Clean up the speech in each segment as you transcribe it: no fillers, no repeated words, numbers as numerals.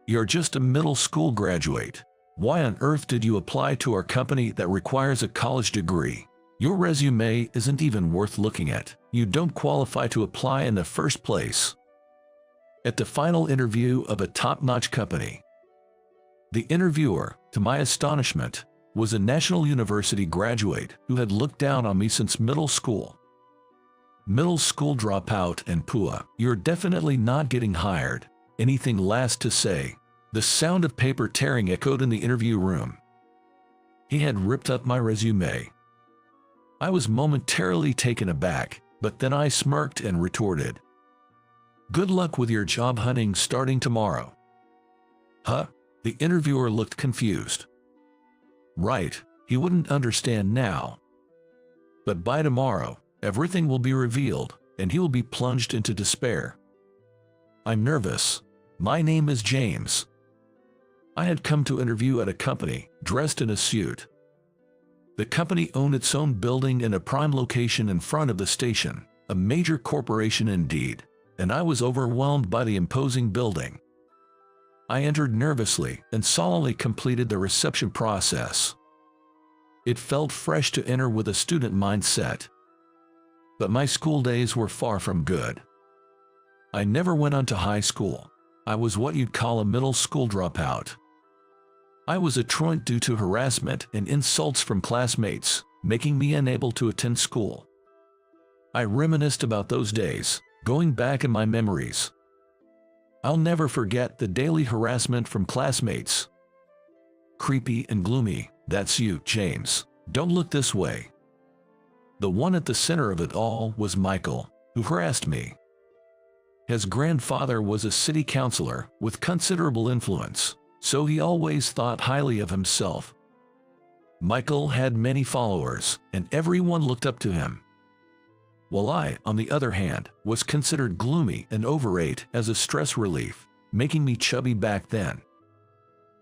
You're just a middle school graduate. Why on earth did you apply to our company that requires a college degree? Your resume isn't even worth looking at. You don't qualify to apply in the first place. At the final interview of a top-notch company, the interviewer, to my astonishment, was a national university graduate who had looked down on me since middle school. Middle school dropout and PUA, you're definitely not getting hired. Anything last to say. The sound of paper tearing echoed in the interview room. He had ripped up my resume. I was momentarily taken aback, but then I smirked and retorted, "Good luck with your job hunting starting tomorrow." Huh? The interviewer looked confused. Right, he wouldn't understand now. But by tomorrow, everything will be revealed, and he will be plunged into despair. I'm nervous. My name is James. I had come to interview at a company, dressed in a suit. The company owned its own building in a prime location in front of the station, a major corporation indeed, and I was overwhelmed by the imposing building. I entered nervously and solemnly completed the reception process. It felt fresh to enter with a student mindset. But my school days were far from good. I never went on to high school. I was what you'd call a middle school dropout. I was a truant due to harassment and insults from classmates, making me unable to attend school. I reminisced about those days, going back in my memories. I'll never forget the daily harassment from classmates. Creepy and gloomy, that's you, James. Don't look this way. The one at the center of it all was Michael, who harassed me. His grandfather was a city councilor with considerable influence, so he always thought highly of himself. Michael had many followers, and everyone looked up to him. While I, on the other hand, was considered gloomy and overate as a stress relief, making me chubby back then.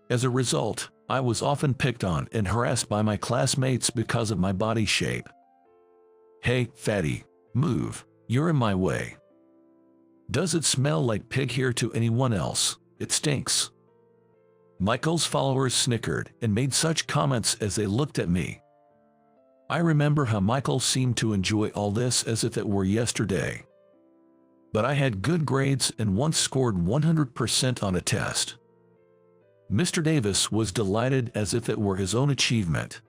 As a result, I was often picked on and harassed by my classmates because of my body shape. "Hey, fatty, move, you're in my way. Does it smell like pig here to anyone else? It stinks." Michael's followers snickered and made such comments as they looked at me. I remember how Michael seemed to enjoy all this as if it were yesterday. But I had good grades and once scored 100% on a test. Mr. Davis was delighted as if it were his own achievement.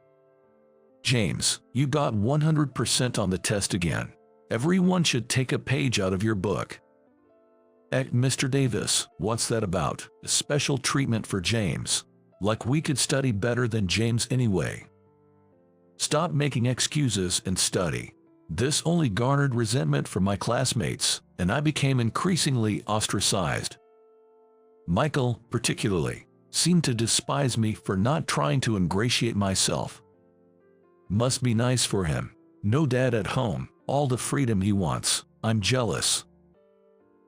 "James, you got 100% on the test again. Everyone should take a page out of your book." Mr. Davis, what's that about? A special treatment for James. Like we could study better than James anyway. Stop making excuses and study. This only garnered resentment from my classmates, and I became increasingly ostracized. Michael, particularly, seemed to despise me for not trying to ingratiate myself. Must be nice for him. No dad at home, all the freedom he wants. I'm jealous.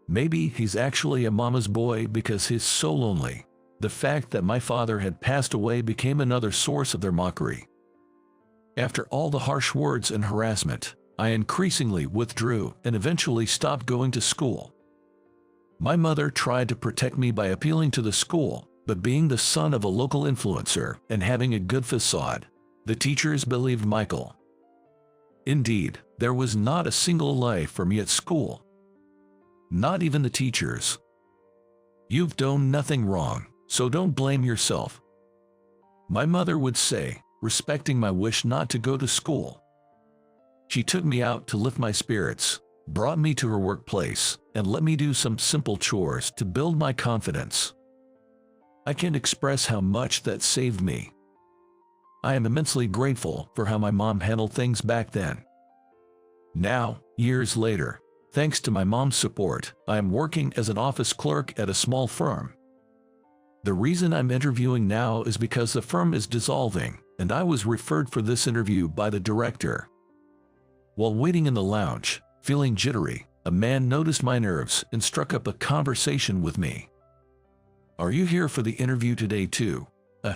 Maybe he's actually a mama's boy because he's so lonely. The fact that my father had passed away became another source of their mockery. After all the harsh words and harassment, I increasingly withdrew and eventually stopped going to school. My mother tried to protect me by appealing to the school, but being the son of a local influencer and having a good facade, the teachers believed Michael. Indeed, there was not a single life for me at school. Not even the teachers. "You've done nothing wrong, so don't blame yourself," my mother would say, respecting my wish not to go to school. She took me out to lift my spirits, brought me to her workplace, and let me do some simple chores to build my confidence. I can't express how much that saved me. I am immensely grateful for how my mom handled things back then. Now, years later, thanks to my mom's support, I am working as an office clerk at a small firm. The reason I'm interviewing now is because the firm is dissolving, and I was referred for this interview by the director. While waiting in the lounge, feeling jittery, a man noticed my nerves and struck up a conversation with me. "Are you here for the interview today too?"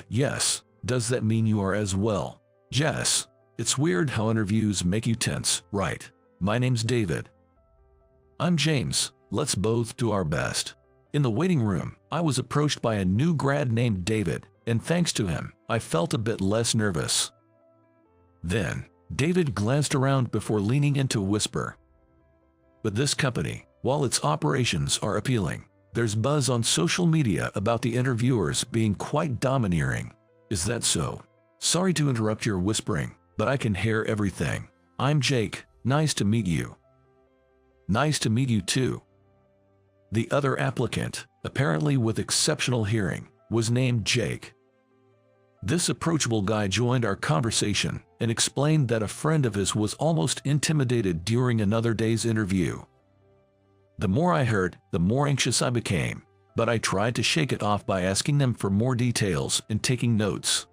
Yes. Does that mean you are as well?" "Yes. It's weird how interviews make you tense, right? My name's David." "I'm James. Let's both do our best." In the waiting room, I was approached by a new grad named David, and thanks to him, I felt a bit less nervous. Then, David glanced around before leaning in to whisper, "But this company, while its operations are appealing, there's buzz on social media about the interviewers being quite domineering. Is that so? Sorry to interrupt your whispering, but I can hear everything. I'm Jake, nice to meet you." "Nice to meet you too." The other applicant, apparently with exceptional hearing, was named Jake. This approachable guy joined our conversation and explained that a friend of his was almost intimidated during another day's interview. The more I heard, the more anxious I became, but I tried to shake it off by asking them for more details and taking notes.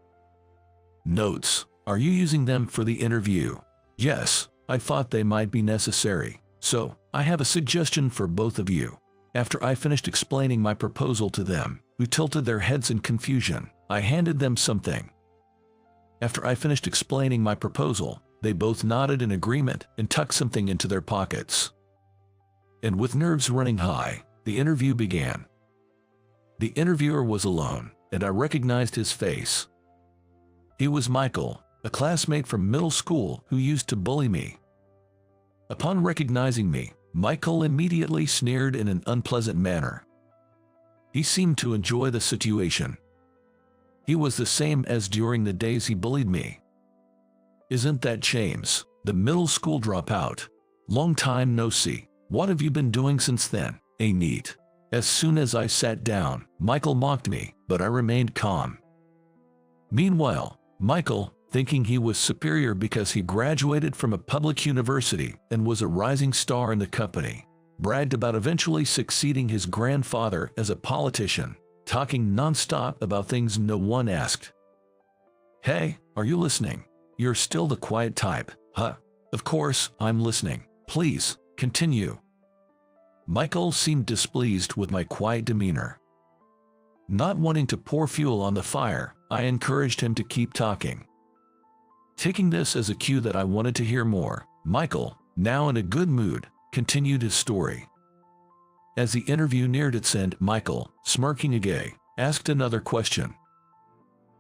"Notes? Are you using them for the interview?" "Yes, I thought they might be necessary. So, I have a suggestion for both of you." After I finished explaining my proposal to them, who tilted their heads in confusion, I handed them something. After I finished explaining my proposal, they both nodded in agreement and tucked something into their pockets. And with nerves running high, the interview began. The interviewer was alone, and I recognized his face. He was Michael, a classmate from middle school who used to bully me. Upon recognizing me, Michael immediately sneered in an unpleasant manner. He seemed to enjoy the situation. He was the same as during the days he bullied me. "Isn't that James, the middle school dropout? Long time no see. What have you been doing since then, eh neat?" As soon as I sat down, Michael mocked me, but I remained calm. Meanwhile, Michael, thinking he was superior because he graduated from a public university and was a rising star in the company, bragged about eventually succeeding his grandfather as a politician, talking non-stop about things no one asked. "Hey, are you listening? You're still the quiet type, huh?" "Of course, I'm listening. Please, continue." Michael seemed displeased with my quiet demeanor. Not wanting to pour fuel on the fire, I encouraged him to keep talking. Taking this as a cue that I wanted to hear more, Michael, now in a good mood, continued his story. As the interview neared its end, Michael, smirking again, asked another question.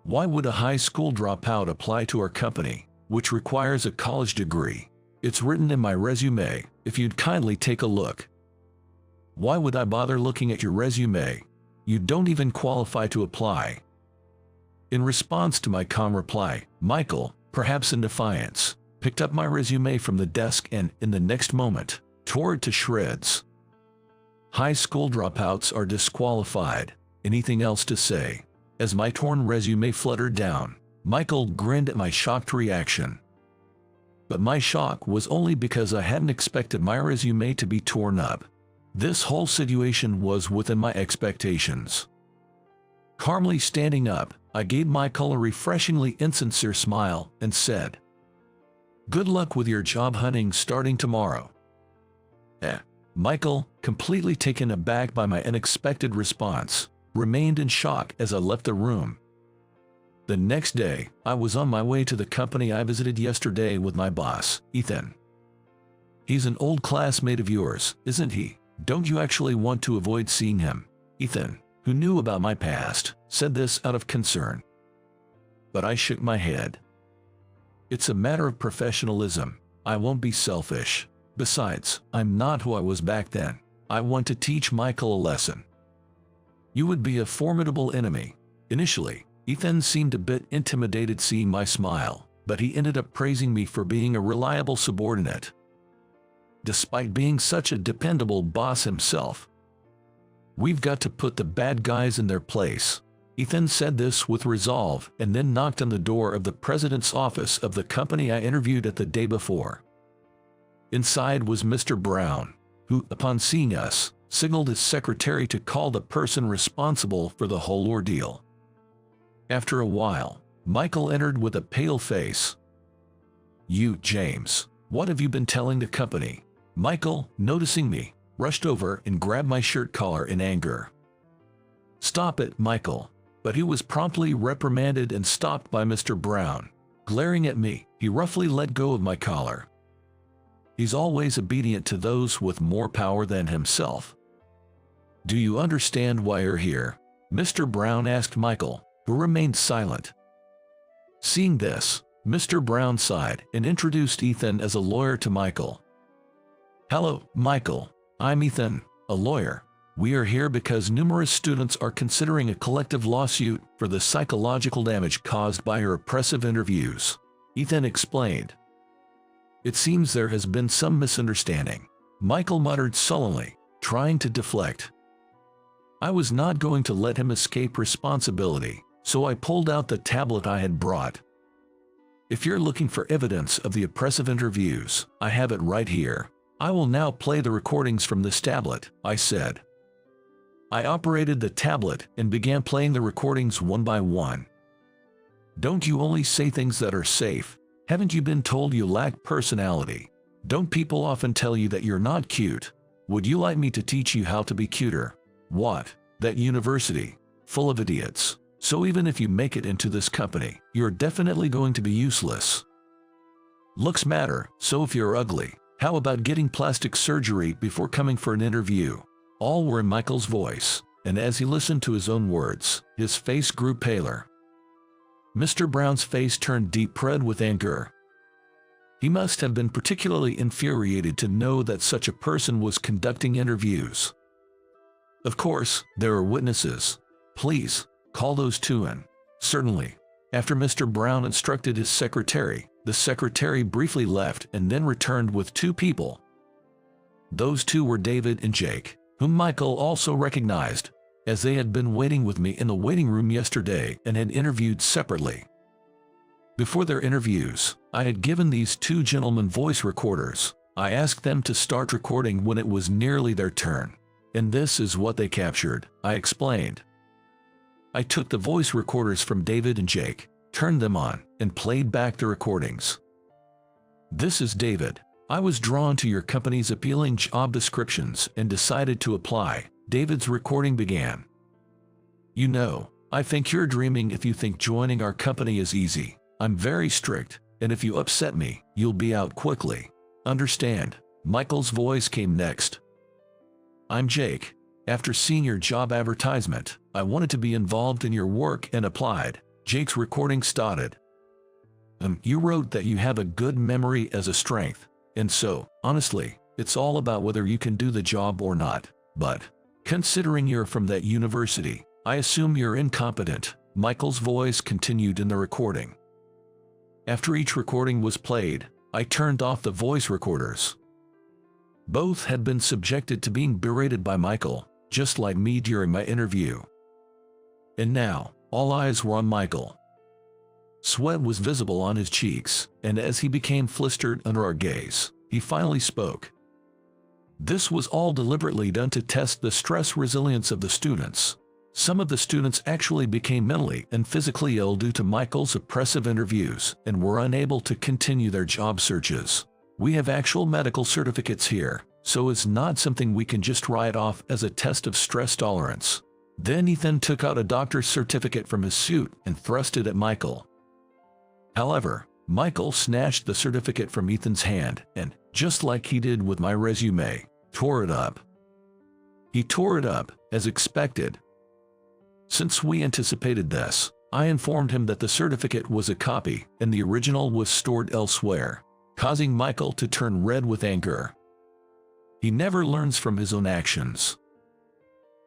"Why would a high school dropout apply to our company, which requires a college degree? It's written in my resume, if you'd kindly take a look." "Why would I bother looking at your resume? You don't even qualify to apply." In response to my calm reply, Michael, perhaps in defiance, picked up my resume from the desk and, in the next moment, tore it to shreds. "High school dropouts are disqualified. Anything else to say?" As my torn resume fluttered down, Michael grinned at my shocked reaction. But my shock was only because I hadn't expected my resume to be torn up. This whole situation was within my expectations. Calmly standing up, I gave Michael a refreshingly insincere smile and said, "Good luck with your job hunting starting tomorrow." Michael, completely taken aback by my unexpected response, remained in shock as I left the room. The next day, I was on my way to the company I visited yesterday with my boss, Ethan. "He's an old classmate of yours, isn't he? Don't you actually want to avoid seeing him?" Ethan, who knew about my past, said this out of concern. But I shook my head. "It's a matter of professionalism. I won't be selfish. Besides, I'm not who I was back then. I want to teach Michael a lesson." "You would be a formidable enemy." Initially, Ethan seemed a bit intimidated seeing my smile, but he ended up praising me for being a reliable subordinate. Despite being such a dependable boss himself. "We've got to put the bad guys in their place." Ethan said this with resolve and then knocked on the door of the president's office of the company I interviewed at the day before. Inside was Mr. Brown, who, upon seeing us, signaled his secretary to call the person responsible for the whole ordeal. After a while, Michael entered with a pale face. "You, James, what have you been telling the company?" Michael, noticing me, rushed over and grabbed my shirt collar in anger. "Stop it, Michael." But he was promptly reprimanded and stopped by Mr. Brown. Glaring at me, he roughly let go of my collar. He's always obedient to those with more power than himself. Do you understand why you're here? Mr. Brown asked Michael, who remained silent. Seeing this, Mr. Brown sighed and introduced Ethan as a lawyer to Michael. Hello, Michael. I'm Ethan, a lawyer. We are here because numerous students are considering a collective lawsuit for the psychological damage caused by your oppressive interviews. Ethan explained. It seems there has been some misunderstanding, Michael muttered sullenly, trying to deflect. I was not going to let him escape responsibility, so I pulled out the tablet I had brought. If you're looking for evidence of the oppressive interviews, I have it right here. I will now play the recordings from this tablet, I said. I operated the tablet and began playing the recordings one by one. Don't you only say things that are safe? Haven't you been told you lack personality? Don't people often tell you that you're not cute? Would you like me to teach you how to be cuter? What? That university? Full of idiots. So even if you make it into this company, you're definitely going to be useless. Looks matter, so if you're ugly, how about getting plastic surgery before coming for an interview? All were in Michael's voice, and as he listened to his own words, his face grew paler. Mr. Brown's face turned deep red with anger. He must have been particularly infuriated to know that such a person was conducting interviews. Of course, there are witnesses. Please, call those two in. Certainly. After Mr. Brown instructed his secretary, the secretary briefly left and then returned with two people. Those two were David and Jake, whom Michael also recognized, as they had been waiting with me in the waiting room yesterday and had interviewed separately. Before their interviews, I had given these two gentlemen voice recorders. I asked them to start recording when it was nearly their turn. And this is what they captured, I explained. I took the voice recorders from David and Jake, turned them on, and played back the recordings. This is David. I was drawn to your company's appealing job descriptions and decided to apply. David's recording began. You know, I think you're dreaming if you think joining our company is easy. I'm very strict, and if you upset me, you'll be out quickly. Understand? Michael's voice came next. I'm Jake. After seeing your job advertisement, I wanted to be involved in your work and applied. Jake's recording started. You wrote that you have a good memory as a strength, and so, honestly, it's all about whether you can do the job or not. But, considering you're from that university, I assume you're incompetent. Michael's voice continued in the recording. After each recording was played, I turned off the voice recorders. Both had been subjected to being berated by Michael, just like me during my interview. And now, all eyes were on Michael. Sweat was visible on his cheeks, and as he became flustered under our gaze, he finally spoke. This was all deliberately done to test the stress resilience of the students. Some of the students actually became mentally and physically ill due to Michael's oppressive interviews and were unable to continue their job searches. We have actual medical certificates here, so it's not something we can just write off as a test of stress tolerance. Then Ethan took out a doctor's certificate from his suit and thrust it at Michael. However, Michael snatched the certificate from Ethan's hand and, just like he did with my resume, tore it up. He tore it up, as expected. Since we anticipated this, I informed him that the certificate was a copy and the original was stored elsewhere, causing Michael to turn red with anger. He never learns from his own actions.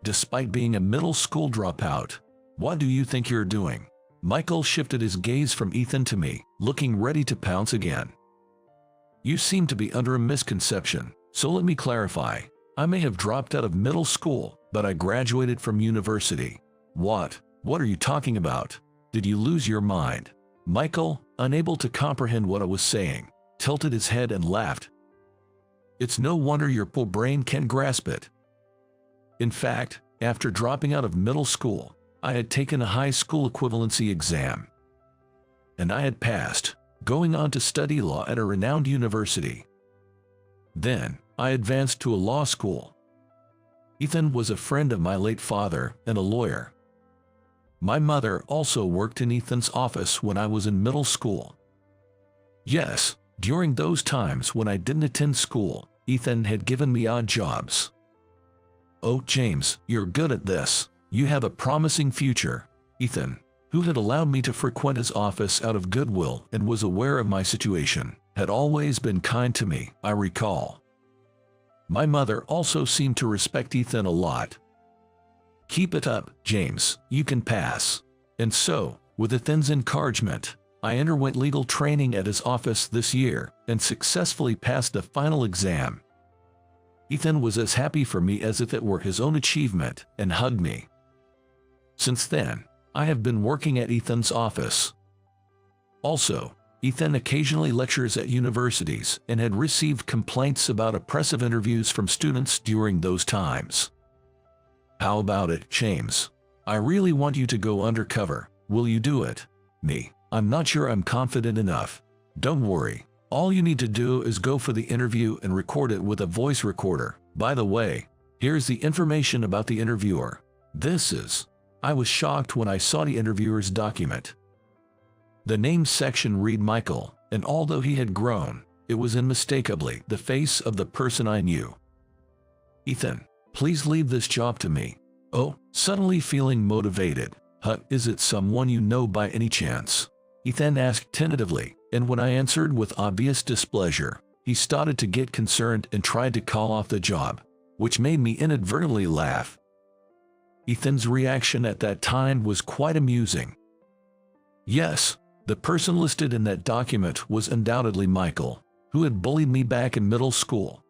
Despite being a middle school dropout, what do you think you're doing? Michael shifted his gaze from Ethan to me, looking ready to pounce again. You seem to be under a misconception, so let me clarify. I may have dropped out of middle school, but I graduated from university. What? What are you talking about? Did you lose your mind? Michael, unable to comprehend what I was saying, tilted his head and laughed. It's no wonder your poor brain can't grasp it. In fact, after dropping out of middle school, I had taken a high school equivalency exam. And I had passed, going on to study law at a renowned university. Then, I advanced to a law school. Ethan was a friend of my late father and a lawyer. My mother also worked in Ethan's office when I was in middle school. Yes, during those times when I didn't attend school, Ethan had given me odd jobs. "Oh, James, you're good at this. You have a promising future." Ethan, who had allowed me to frequent his office out of goodwill and was aware of my situation, had always been kind to me, I recall. My mother also seemed to respect Ethan a lot. "Keep it up, James, you can pass." And so, with Ethan's encouragement, I underwent legal training at his office this year and successfully passed the final exam. Ethan was as happy for me as if it were his own achievement and hugged me. Since then, I have been working at Ethan's office. Also, Ethan occasionally lectures at universities and had received complaints about oppressive interviews from students during those times. "How about it, James? I really want you to go undercover. Will you do it?" "Me, I'm not sure I'm confident enough." "Don't worry. All you need to do is go for the interview and record it with a voice recorder. By the way, here's the information about the interviewer. This is..." I was shocked when I saw the interviewer's document. The name section read Michael, and although he had grown, it was unmistakably the face of the person I knew. "Ethan, please leave this job to me." "Oh," suddenly feeling motivated. Is it someone you know by any chance?" Ethan asked tentatively, and when I answered with obvious displeasure, he started to get concerned and tried to call off the job, which made me inadvertently laugh. Ethan's reaction at that time was quite amusing. Yes, the person listed in that document was undoubtedly Michael, who had bullied me back in middle school.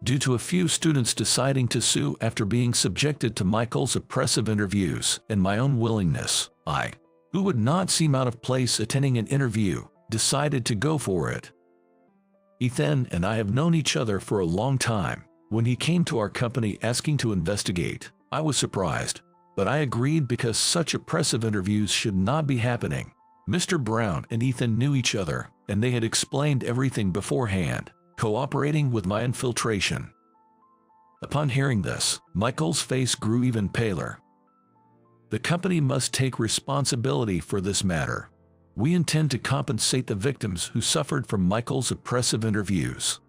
Due to a few students deciding to sue after being subjected to Michael's oppressive interviews and my own willingness, I, who would not seem out of place attending an interview, decided to go for it. Ethan and I have known each other for a long time. When he came to our company asking to investigate, I was surprised, but I agreed because such oppressive interviews should not be happening. Mr. Brown and Ethan knew each other, and they had explained everything beforehand, cooperating with my infiltration. Upon hearing this, Michael's face grew even paler. "The company must take responsibility for this matter. We intend to compensate the victims who suffered from Michael's oppressive interviews.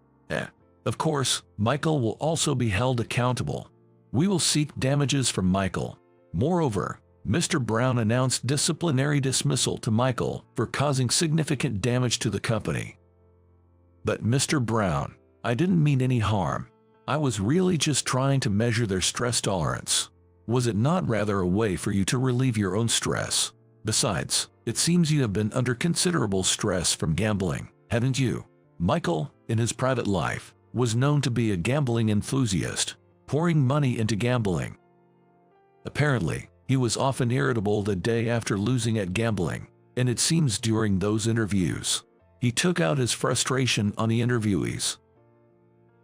Of course, Michael will also be held accountable. We will seek damages from Michael." Moreover, Mr. Brown announced disciplinary dismissal to Michael for causing significant damage to the company. "But Mr. Brown, I didn't mean any harm. I was really just trying to measure their stress tolerance. Was it not rather a way for you to relieve your own stress? Besides, it seems you have been under considerable stress from gambling, haven't you?" Michael, in his private life, was known to be a gambling enthusiast, pouring money into gambling. Apparently, he was often irritable the day after losing at gambling, and it seems during those interviews, he took out his frustration on the interviewees.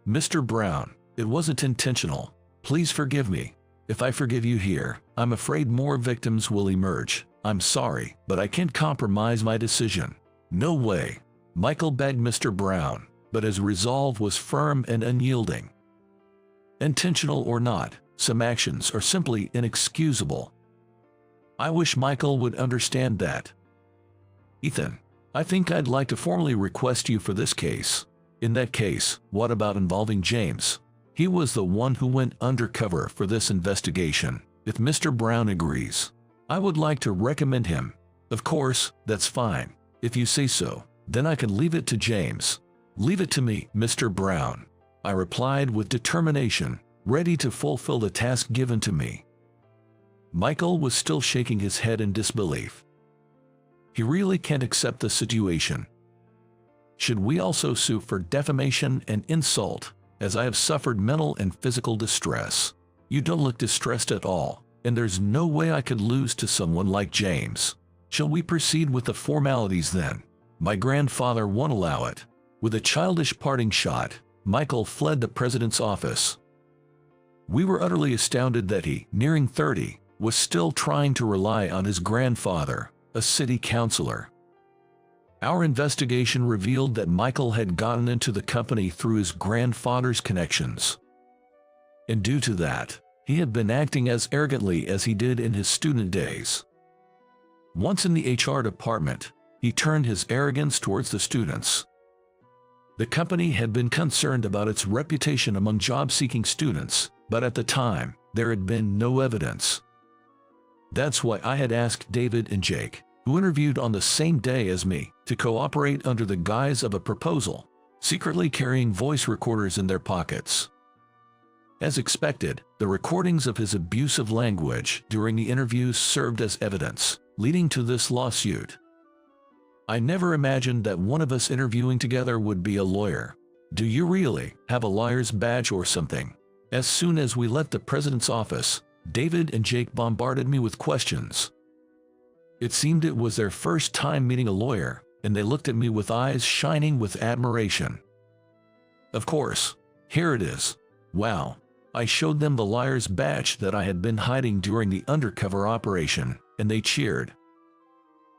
"Mr. Brown, it wasn't intentional. Please forgive me. If I forgive you here, I'm afraid more victims will emerge. I'm sorry, but I can't compromise my decision." "No way." Michael begged Mr. Brown, but his resolve was firm and unyielding. Intentional or not, some actions are simply inexcusable. I wish Michael would understand that. "Ethan, I think I'd like to formally request you for this case." "In that case, what about involving James? He was the one who went undercover for this investigation. If Mr. Brown agrees, I would like to recommend him." "Of course, that's fine. If you say so, then I can leave it to James." "Leave it to me, Mr. Brown," I replied with determination, ready to fulfill the task given to me. Michael was still shaking his head in disbelief. He really can't accept the situation. "Should we also sue for defamation and insult, as I have suffered mental and physical distress?" "You don't look distressed at all, and there's no way I could lose to someone like James." "Shall we proceed with the formalities then?" "My grandfather won't allow it." With a childish parting shot, Michael fled the president's office. We were utterly astounded that he, nearing 30, was still trying to rely on his grandfather, a city councilor. Our investigation revealed that Michael had gotten into the company through his grandfather's connections. And due to that, he had been acting as arrogantly as he did in his student days. Once in the HR department, he turned his arrogance towards the students. The company had been concerned about its reputation among job-seeking students, but at the time, there had been no evidence. That's why I had asked David and Jake, who interviewed on the same day as me, to cooperate under the guise of a proposal, secretly carrying voice recorders in their pockets. As expected, the recordings of his abusive language during the interviews served as evidence, leading to this lawsuit. I never imagined that one of us interviewing together would be a lawyer. Do you really have a lawyer's badge or something? As soon as we left the president's office, David and Jake bombarded me with questions. It seemed it was their first time meeting a lawyer, and they looked at me with eyes shining with admiration. Of course, here it is. Wow. I showed them the lawyer's badge that I had been hiding during the undercover operation, and they cheered.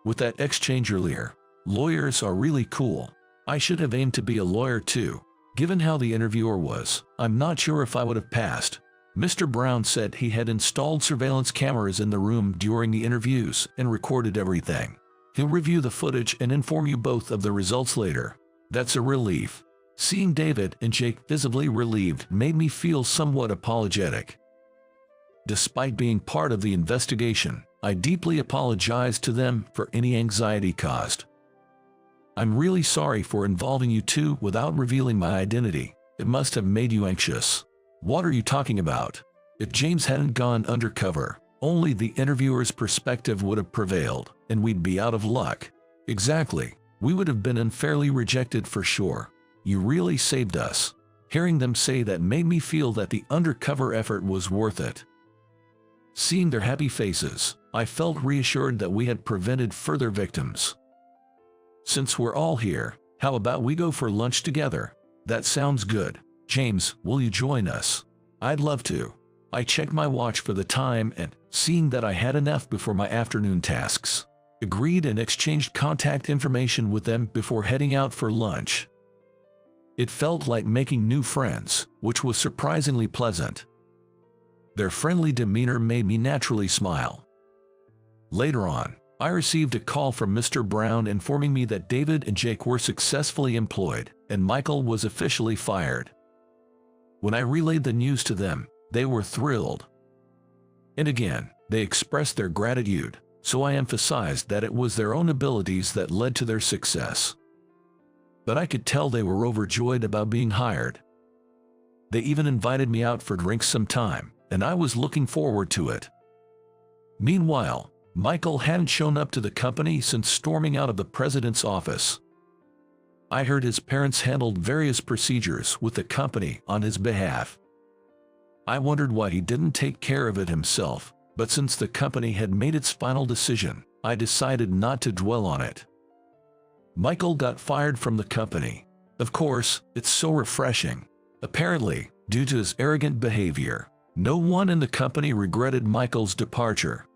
With that exchange earlier, lawyers are really cool. I should have aimed to be a lawyer too. Given how the interviewer was, I'm not sure if I would have passed. Mr. Brown said he had installed surveillance cameras in the room during the interviews and recorded everything. He'll review the footage and inform you both of the results later. That's a relief. Seeing David and Jake visibly relieved made me feel somewhat apologetic. Despite being part of the investigation, I deeply apologized to them for any anxiety caused. I'm really sorry for involving you two without revealing my identity. It must have made you anxious. What are you talking about? If James hadn't gone undercover, only the interviewer's perspective would have prevailed, and we'd be out of luck. Exactly. We would have been unfairly rejected for sure. You really saved us. Hearing them say that made me feel that the undercover effort was worth it. Seeing their happy faces, I felt reassured that we had prevented further victims. Since we're all here, how about we go for lunch together? That sounds good. James, will you join us? I'd love to. I checked my watch for the time and, seeing that I had enough before my afternoon tasks, agreed and exchanged contact information with them before heading out for lunch. It felt like making new friends, which was surprisingly pleasant. Their friendly demeanor made me naturally smile. Later on, I received a call from Mr. Brown informing me that David and Jake were successfully employed, and Michael was officially fired. When I relayed the news to them, they were thrilled. And again, they expressed their gratitude, so I emphasized that it was their own abilities that led to their success. But I could tell they were overjoyed about being hired. They even invited me out for drinks sometime, and I was looking forward to it. Meanwhile, Michael hadn't shown up to the company since storming out of the president's office. I heard his parents handled various procedures with the company on his behalf. I wondered why he didn't take care of it himself, but since the company had made its final decision, I decided not to dwell on it. Michael got fired from the company. Of course, it's so refreshing. Apparently, due to his arrogant behavior, no one in the company regretted Michael's departure.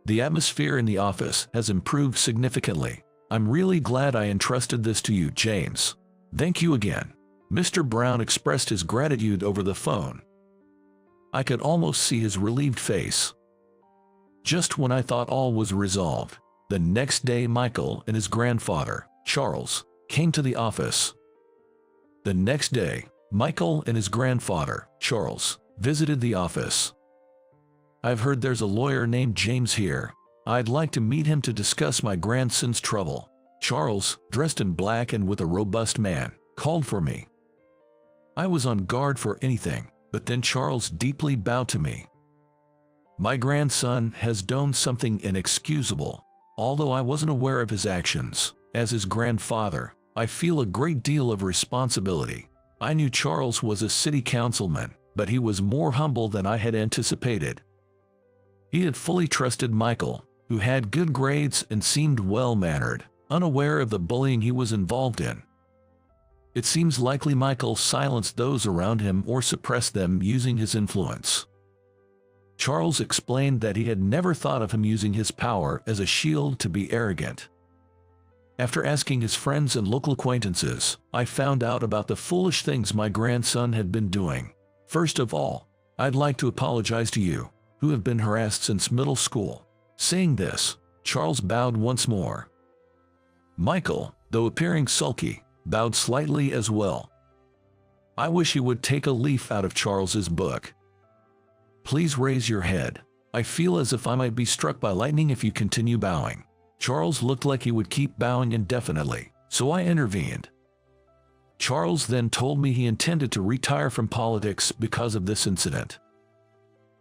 The atmosphere in the office has improved significantly. I'm really glad I entrusted this to you, James. Thank you again. Mr. Brown expressed his gratitude over the phone. I could almost see his relieved face. Just when I thought all was resolved, the next day Michael and his grandfather, Charles, came to the office. The next day, Michael and his grandfather, Charles, visited the office. I've heard there's a lawyer named James here. I'd like to meet him to discuss my grandson's trouble. Charles, dressed in black and with a robust man, called for me. I was on guard for anything, but then Charles deeply bowed to me. My grandson has done something inexcusable. Although I wasn't aware of his actions, as his grandfather, I feel a great deal of responsibility. I knew Charles was a city councilman, but he was more humble than I had anticipated. He had fully trusted Michael, who had good grades and seemed well-mannered, unaware of the bullying he was involved in. It seems likely Michael silenced those around him or suppressed them using his influence. Charles explained that he had never thought of him using his power as a shield to be arrogant. After asking his friends and local acquaintances, I found out about the foolish things my grandson had been doing. First of all, I'd like to apologize to you, who have been harassed since middle school. Saying this, Charles bowed once more. Michael, though appearing sulky, bowed slightly as well. I wish you would take a leaf out of Charles's book. Please raise your head. I feel as if I might be struck by lightning if you continue bowing. Charles looked like he would keep bowing indefinitely, so I intervened. Charles then told me he intended to retire from politics because of this incident.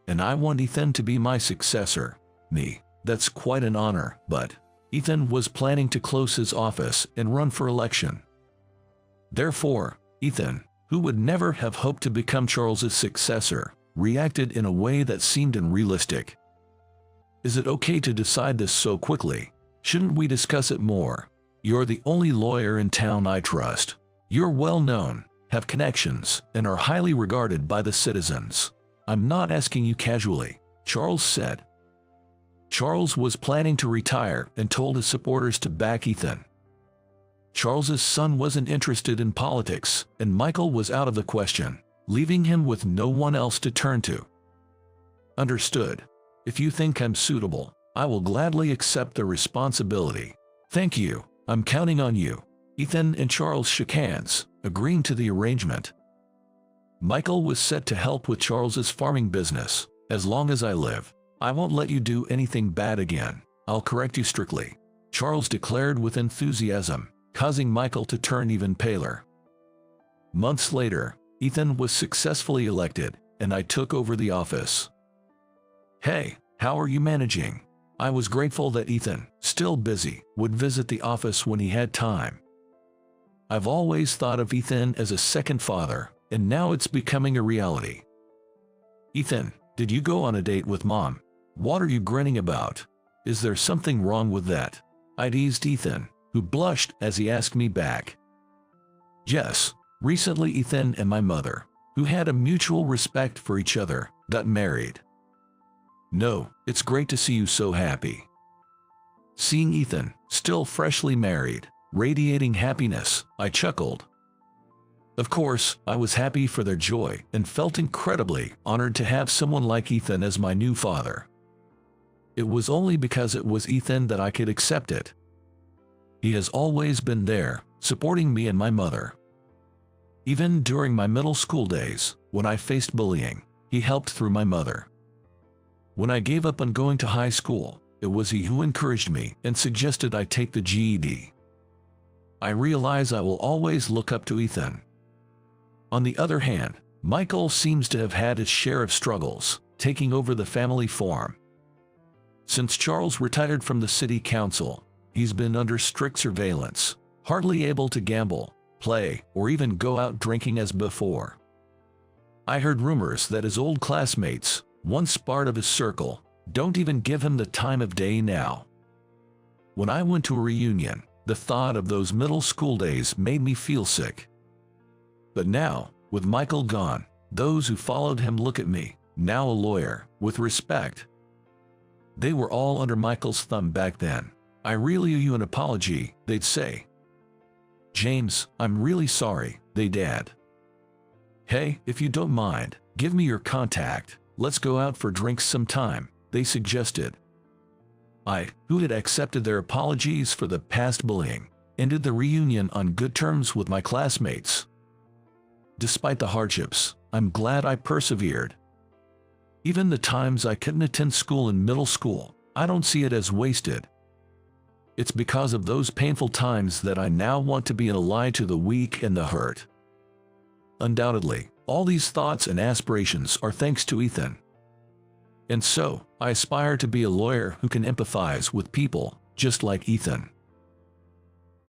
And I want Ethan to be my successor. Me. That's quite an honor, but Ethan was planning to close his office and run for election. Therefore, Ethan, who would never have hoped to become Charles's successor, reacted in a way that seemed unrealistic. Is it okay to decide this so quickly? Shouldn't we discuss it more? You're the only lawyer in town I trust. You're well known, have connections, and are highly regarded by the citizens. I'm not asking you casually, Charles said. Charles was planning to retire and told his supporters to back Ethan. Charles's son wasn't interested in politics, and Michael was out of the question, leaving him with no one else to turn to. Understood. If you think I'm suitable, I will gladly accept the responsibility. Thank you, I'm counting on you. Ethan and Charles shook hands, agreeing to the arrangement. Michael was set to help with Charles's farming business. As long as I live, I won't let you do anything bad again. I'll correct you strictly, Charles declared with enthusiasm, causing Michael to turn even paler. Months later, Ethan was successfully elected, and I took over the office. Hey, how are you managing? I was grateful that Ethan, still busy, would visit the office when he had time. I've always thought of Ethan as a second father, and now it's becoming a reality. Ethan, did you go on a date with Mom? What are you grinning about? Is there something wrong with that? I teased Ethan, who blushed as he asked me back. Yes, recently Ethan and my mother, who had a mutual respect for each other, got married. No, it's great to see you so happy. Seeing Ethan, still freshly married, radiating happiness, I chuckled. Of course, I was happy for their joy and felt incredibly honored to have someone like Ethan as my new father. It was only because it was Ethan that I could accept it. He has always been there, supporting me and my mother. Even during my middle school days, when I faced bullying, he helped through my mother. When I gave up on going to high school, it was he who encouraged me and suggested I take the GED. I realize I will always look up to Ethan. On the other hand, Michael seems to have had his share of struggles, taking over the family farm. Since Charles retired from the city council, he's been under strict surveillance, hardly able to gamble, play, or even go out drinking as before. I heard rumors that his old classmates, once part of his circle, don't even give him the time of day now. When I went to a reunion, the thought of those middle school days made me feel sick. But now, with Michael gone, those who followed him look at me, now a lawyer, with respect. They were all under Michael's thumb back then. I really owe you an apology, they'd say. James, I'm really sorry, they'd add. Hey, if you don't mind, give me your contact. Let's go out for drinks sometime, they suggested. I, who had accepted their apologies for the past bullying, ended the reunion on good terms with my classmates. Despite the hardships, I'm glad I persevered. Even the times I couldn't attend school in middle school, I don't see it as wasted. It's because of those painful times that I now want to be an ally to the weak and the hurt. Undoubtedly, all these thoughts and aspirations are thanks to Ethan. And so, I aspire to be a lawyer who can empathize with people, just like Ethan.